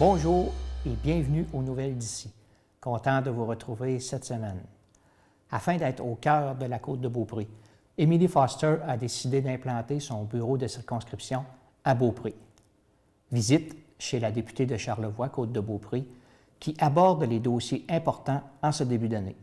Bonjour et bienvenue aux Nouvelles d'ici. Content de vous retrouver cette semaine. Afin d'être au cœur de la Côte-de-Beaupré, Emily Foster a décidé d'implanter son bureau de circonscription à Beaupré. Visite chez la députée de Charlevoix, Côte-de-Beaupré, qui aborde les dossiers importants en ce début d'année.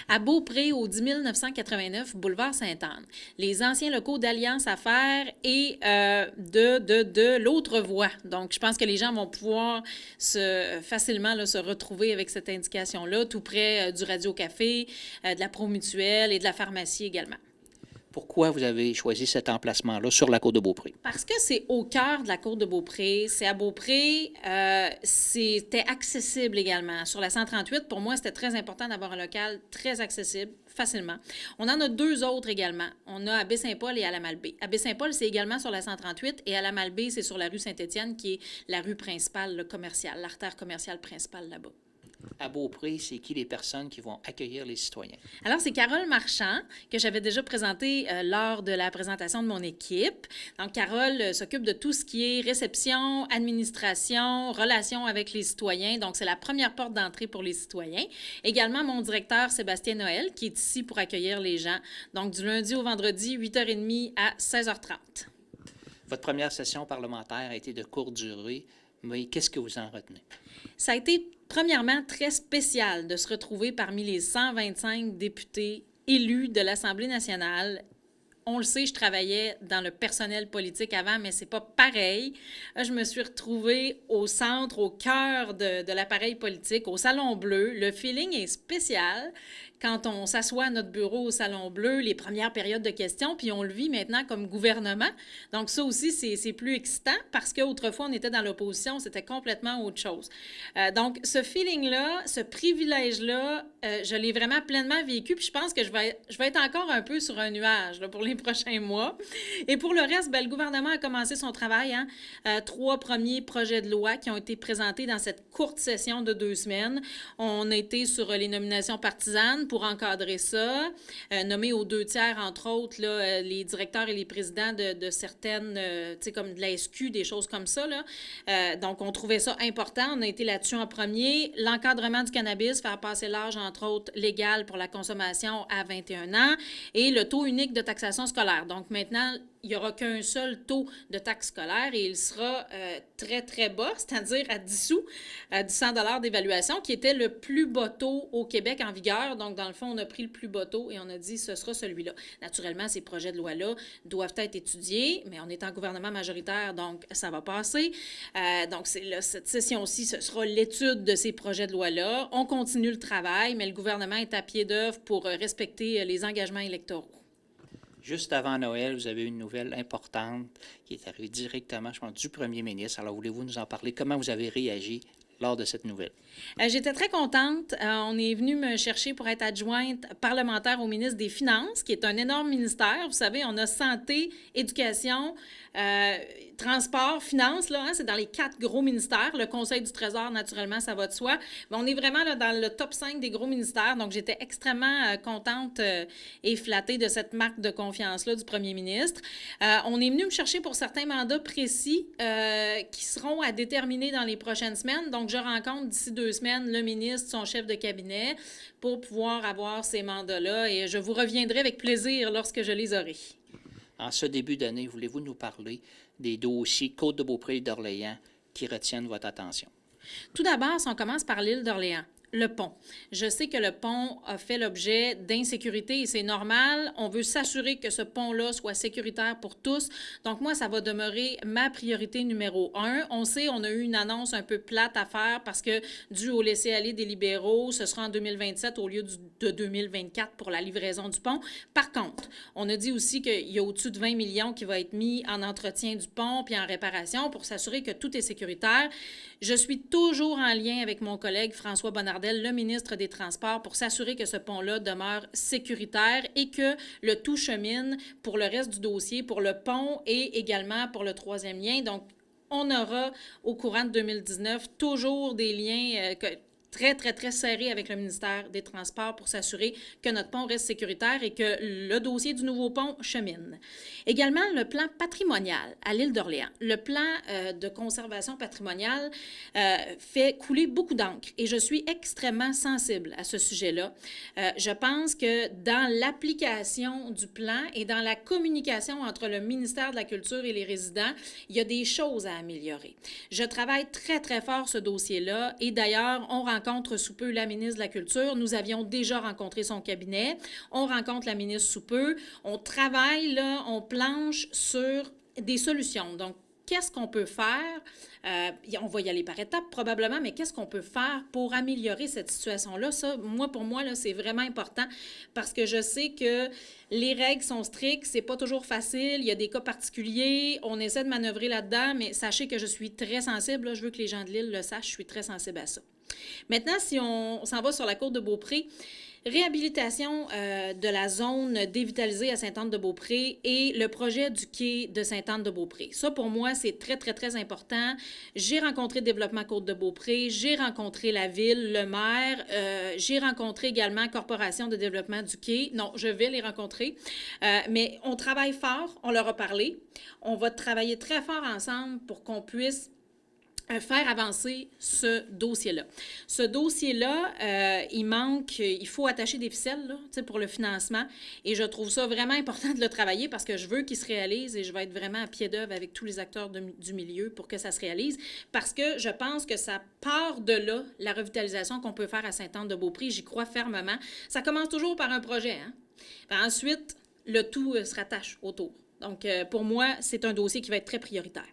À Beaupré, au 10 989 boulevard Sainte-Anne, les anciens locaux d'Alliance Affaires et de l'autre voie. Donc, je pense que les gens vont pouvoir facilement se retrouver avec cette indication-là, tout près du Radio-Café, de la Promutuelle et de la pharmacie également. Pourquoi vous avez choisi cet emplacement-là sur la côte de Beaupré? Parce que c'est au cœur de la côte de Beaupré. C'est à Beaupré. C'était accessible également. Sur la 138, pour moi, c'était très important d'avoir un local très accessible, facilement. On en a deux autres également. On a à Baie-Saint-Paul et à la Malbaie. À Baie-Saint-Paul, c'est également sur la 138 et à la Malbaie, c'est sur la rue Saint-Étienne, qui est la rue principale commerciale, l'artère commerciale principale là-bas. À Beaupré, c'est qui les personnes qui vont accueillir les citoyens? Alors, c'est Carole Marchand, que j'avais déjà présentée lors de la présentation de mon équipe. Donc, Carole s'occupe de tout ce qui est réception, administration, relations avec les citoyens. Donc, c'est la première porte d'entrée pour les citoyens. Également, mon directeur, Sébastien Noël, qui est ici pour accueillir les gens. Donc, du lundi au vendredi, 8h30 à 16h30. Votre première session parlementaire a été de courte durée, mais qu'est-ce que vous en retenez? Ça a été, premièrement, très spécial de se retrouver parmi les 125 députés élus de l'Assemblée nationale. On le sait, je travaillais dans le personnel politique avant, mais c'est pas pareil. Je me suis retrouvée au centre, au cœur de l'appareil politique, au Salon Bleu. Le feeling est spécial quand on s'assoit à notre bureau au Salon Bleu, les premières périodes de questions, puis on le vit maintenant comme gouvernement. Donc ça aussi, c'est plus excitant parce qu'autrefois, on était dans l'opposition, c'était complètement autre chose. Donc ce feeling-là, ce privilège-là, je l'ai vraiment pleinement vécu, puis je pense que je vais être encore un peu sur un nuage là, pour les prochains mois. Et pour le reste, le gouvernement a commencé son travail. 3 premiers projets de loi qui ont été présentés dans cette courte session de 2 semaines. On a été sur les nominations partisanes pour encadrer ça, nommer aux 2/3, entre autres, là, les directeurs et les présidents de certaines, tu sais, comme de la SQ, des choses comme ça. Là. Donc, on trouvait ça important. On a été là-dessus en premier. L'encadrement du cannabis, faire passer l'âge, entre autres, légal pour la consommation à 21 ans et le taux unique de taxation scolaire. Donc, maintenant, il n'y aura qu'un seul taux de taxe scolaire et il sera très, très bas, c'est-à-dire à 10 sous, à 100 $ d'évaluation, qui était le plus bas taux au Québec en vigueur. Donc, dans le fond, on a pris le plus bas taux et on a dit ce sera celui-là. Naturellement, ces projets de loi-là doivent être étudiés, mais on est en gouvernement majoritaire, donc ça va passer. Donc, cette session-ci, ce sera l'étude de ces projets de loi-là. On continue le travail, mais le gouvernement est à pied d'œuvre pour respecter les engagements électoraux. Juste avant Noël, vous avez une nouvelle importante qui est arrivée directement, je pense, du premier ministre. Alors, voulez-vous nous en parler? Comment vous avez réagi lors de cette nouvelle? J'étais très contente. On est venu me chercher pour être adjointe parlementaire au ministre des Finances, qui est un énorme ministère. Vous savez, on a santé, éducation, transport, finances, là, c'est dans les 4 gros ministères. Le Conseil du Trésor, naturellement, ça va de soi. Mais on est vraiment là, dans le top 5 des gros ministères. Donc, j'étais extrêmement contente et flattée de cette marque de confiance-là du premier ministre. On est venu me chercher pour certains mandats précis qui seront à déterminer dans les prochaines semaines. Donc, je rencontre d'ici 2 semaines le ministre, son chef de cabinet, pour pouvoir avoir ces mandats-là. Et je vous reviendrai avec plaisir lorsque je les aurai. En ce début d'année, voulez-vous nous parler des dossiers Côte-de-Beaupré et d'Orléans qui retiennent votre attention? Tout d'abord, si on commence par l'île d'Orléans. Le pont. Je sais que le pont a fait l'objet d'insécurité et c'est normal. On veut s'assurer que ce pont-là soit sécuritaire pour tous. Donc, moi, ça va demeurer ma priorité numéro 1. On sait, on a eu une annonce un peu plate à faire parce que, dû au laisser-aller des libéraux, ce sera en 2027 au lieu de 2024 pour la livraison du pont. Par contre, on a dit aussi qu'il y a au-dessus de 20 millions qui va être mis en entretien du pont puis en réparation pour s'assurer que tout est sécuritaire. Je suis toujours en lien avec mon collègue François Bonnardel, le ministre des Transports, pour s'assurer que ce pont-là demeure sécuritaire et que le tout chemine pour le reste du dossier, pour le pont et également pour le 3e lien. Donc, on aura, au courant de 2019, toujours des liens très, très, très serré avec le ministère des Transports pour s'assurer que notre pont reste sécuritaire et que le dossier du nouveau pont chemine. Également, le plan patrimonial à l'île d'Orléans. Le plan de conservation patrimoniale fait couler beaucoup d'encre et je suis extrêmement sensible à ce sujet-là. Je pense que dans l'application du plan et dans la communication entre le ministère de la Culture et les résidents, il y a des choses à améliorer. Je travaille très, très fort ce dossier-là et d'ailleurs, on rencontre sous peu la ministre de la Culture. Nous avions déjà rencontré son cabinet. On rencontre la ministre sous peu. On travaille, là, on planche sur des solutions. Donc, qu'est-ce qu'on peut faire? On va y aller par étapes probablement, mais qu'est-ce qu'on peut faire pour améliorer cette situation-là? Ça, pour moi, là, c'est vraiment important parce que je sais que les règles sont strictes, c'est pas toujours facile, il y a des cas particuliers, on essaie de manœuvrer là-dedans, mais sachez que je suis très sensible, là, je veux que les gens de l'île le sachent, je suis très sensible à ça. Maintenant, si on s'en va sur la côte de Beaupré, réhabilitation de la zone dévitalisée à Sainte-Anne-de-Beaupré et le projet du quai de Sainte-Anne-de-Beaupré. Ça, pour moi, c'est très, très, très important. J'ai rencontré Développement Côte-de-Beaupré, j'ai rencontré la ville, le maire, j'ai rencontré également Corporation de développement du quai. Non, je vais les rencontrer. Mais on travaille fort, on leur a parlé. On va travailler très fort ensemble pour qu'on puisse faire avancer ce dossier-là. Ce dossier-là, il faut attacher des ficelles là, pour le financement et je trouve ça vraiment important de le travailler parce que je veux qu'il se réalise et je vais être vraiment à pied d'œuvre avec tous les acteurs du milieu pour que ça se réalise parce que je pense que ça part de là, la revitalisation qu'on peut faire à Sainte-Anne-de-Beaupré, j'y crois fermement. Ça commence toujours par un projet. Hein? Ensuite, le tout se rattache autour. Donc, pour moi, c'est un dossier qui va être très prioritaire.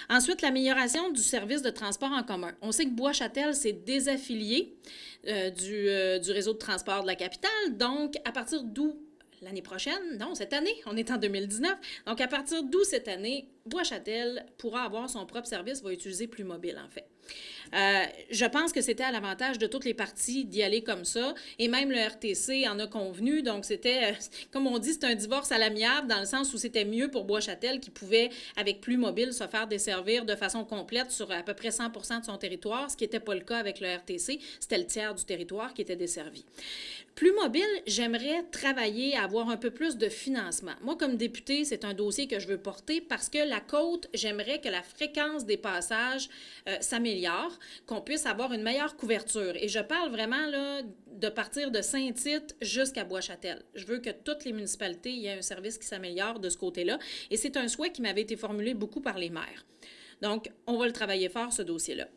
Ensuite, l'amélioration du service de transport en commun. On sait que Bois-Châtel s'est désaffilié du réseau de transport de la capitale. Donc, à partir d'où l'année prochaine, non, cette année, on est en 2019. Donc, à partir d'où cette année, Bois-Châtel pourra avoir son propre service, va utiliser Plus Mobile, en fait. Je pense que c'était à l'avantage de toutes les parties d'y aller comme ça, et même le RTC en a convenu, donc c'était, comme on dit, c'est un divorce à l'amiable, dans le sens où c'était mieux pour Bois-Châtel qui pouvait, avec Plus Mobile, se faire desservir de façon complète sur à peu près 100% de son territoire, ce qui n'était pas le cas avec le RTC, c'était le tiers du territoire qui était desservi. Plus Mobile, j'aimerais travailler à avoir un peu plus de financement. Moi, comme députée, c'est un dossier que je veux porter parce que la côte, j'aimerais que la fréquence des passages s'améliore, qu'on puisse avoir une meilleure couverture. Et je parle vraiment là, de partir de Saint-Tite jusqu'à Bois-Châtel. Je veux que toutes les municipalités y aient un service qui s'améliore de ce côté-là. Et c'est un souhait qui m'avait été formulé beaucoup par les maires. Donc, on va le travailler fort, ce dossier-là.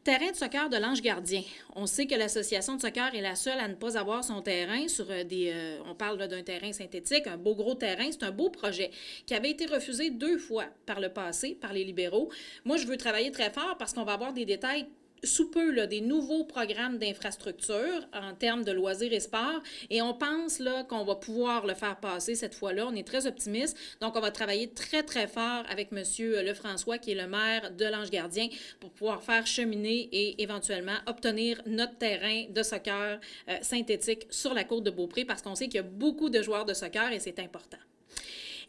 Terrain de soccer de l'Ange Gardien. On sait que l'association de soccer est la seule à ne pas avoir son terrain sur on parle d'un terrain synthétique, un beau gros terrain. C'est un beau projet qui avait été refusé 2 fois par le passé, par les libéraux. Moi, je veux travailler très fort parce qu'on va avoir des détails sous peu là, des nouveaux programmes d'infrastructure en termes de loisirs et sports et on pense là, qu'on va pouvoir le faire passer cette fois-là. On est très optimiste. Donc, on va travailler très, très fort avec M. Lefrançois, qui est le maire de l'Ange Gardien, pour pouvoir faire cheminer et éventuellement obtenir notre terrain de soccer synthétique sur la côte de Beaupré parce qu'on sait qu'il y a beaucoup de joueurs de soccer et c'est important.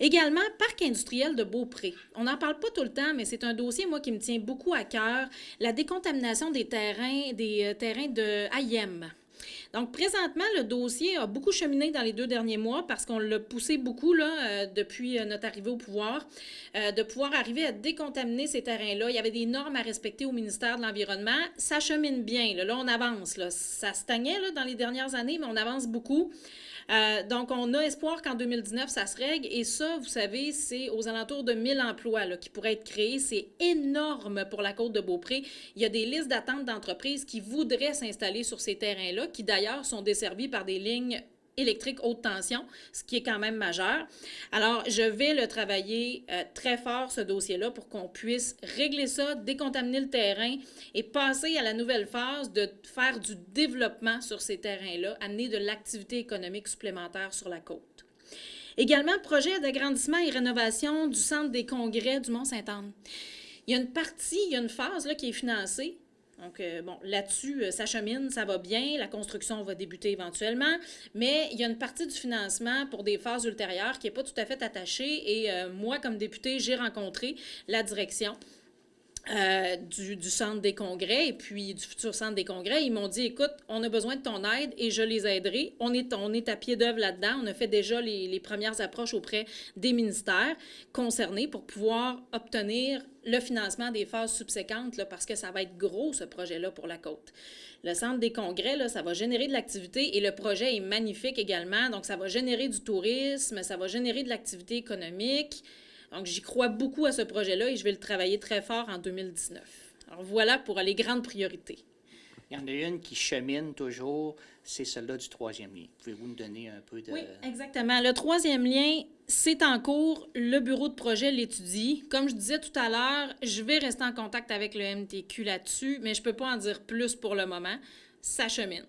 Également, parc industriel de Beaupré. On n'en parle pas tout le temps, mais c'est un dossier, moi, qui me tient beaucoup à cœur. La décontamination des terrains de AIM. Donc, présentement, le dossier a beaucoup cheminé dans les 2 derniers mois parce qu'on l'a poussé beaucoup là, depuis notre arrivée au pouvoir, de pouvoir arriver à décontaminer ces terrains-là. Il y avait des normes à respecter au ministère de l'Environnement. Ça chemine bien. Là, on avance. Là. Ça stagnait là, dans les dernières années, mais on avance beaucoup. Donc, on a espoir qu'en 2019, ça se règle. Et ça, vous savez, c'est aux alentours de 1000 emplois là, qui pourraient être créés. C'est énorme pour la côte de Beaupré. Il y a des listes d'attente d'entreprises qui voudraient s'installer sur ces terrains-là, qui d'ailleurs sont desservis par des lignes électrique haute tension, ce qui est quand même majeur. Alors, je vais le travailler très fort, ce dossier-là, pour qu'on puisse régler ça, décontaminer le terrain et passer à la nouvelle phase de faire du développement sur ces terrains-là, amener de l'activité économique supplémentaire sur la côte. Également, projet d'agrandissement et rénovation du centre des congrès du Mont-Sainte-Anne. Il y a une phase là, qui est financée. Donc, là-dessus, ça chemine, ça va bien, la construction va débuter éventuellement, mais il y a une partie du financement pour des phases ultérieures qui n'est pas tout à fait attachée et moi, comme députée, j'ai rencontré la direction du centre des congrès et puis du futur centre des congrès. Ils m'ont dit, écoute, on a besoin de ton aide et je les aiderai. On est à pied d'œuvre là-dedans. On a fait déjà les premières approches auprès des ministères concernés pour pouvoir obtenir le financement des phases subséquentes, là, parce que ça va être gros, ce projet-là, pour la côte. Le centre des congrès, là, ça va générer de l'activité et le projet est magnifique également. Donc, ça va générer du tourisme, ça va générer de l'activité économique. Donc, j'y crois beaucoup à ce projet-là et je vais le travailler très fort en 2019. Alors, voilà pour les grandes priorités. Il y en a une qui chemine toujours, c'est celle-là du troisième lien. Pouvez-vous nous donner un peu de... Oui, exactement. Le troisième lien, c'est en cours. Le bureau de projet l'étudie. Comme je disais tout à l'heure, je vais rester en contact avec le MTQ là-dessus, mais je ne peux pas en dire plus pour le moment. Ça chemine.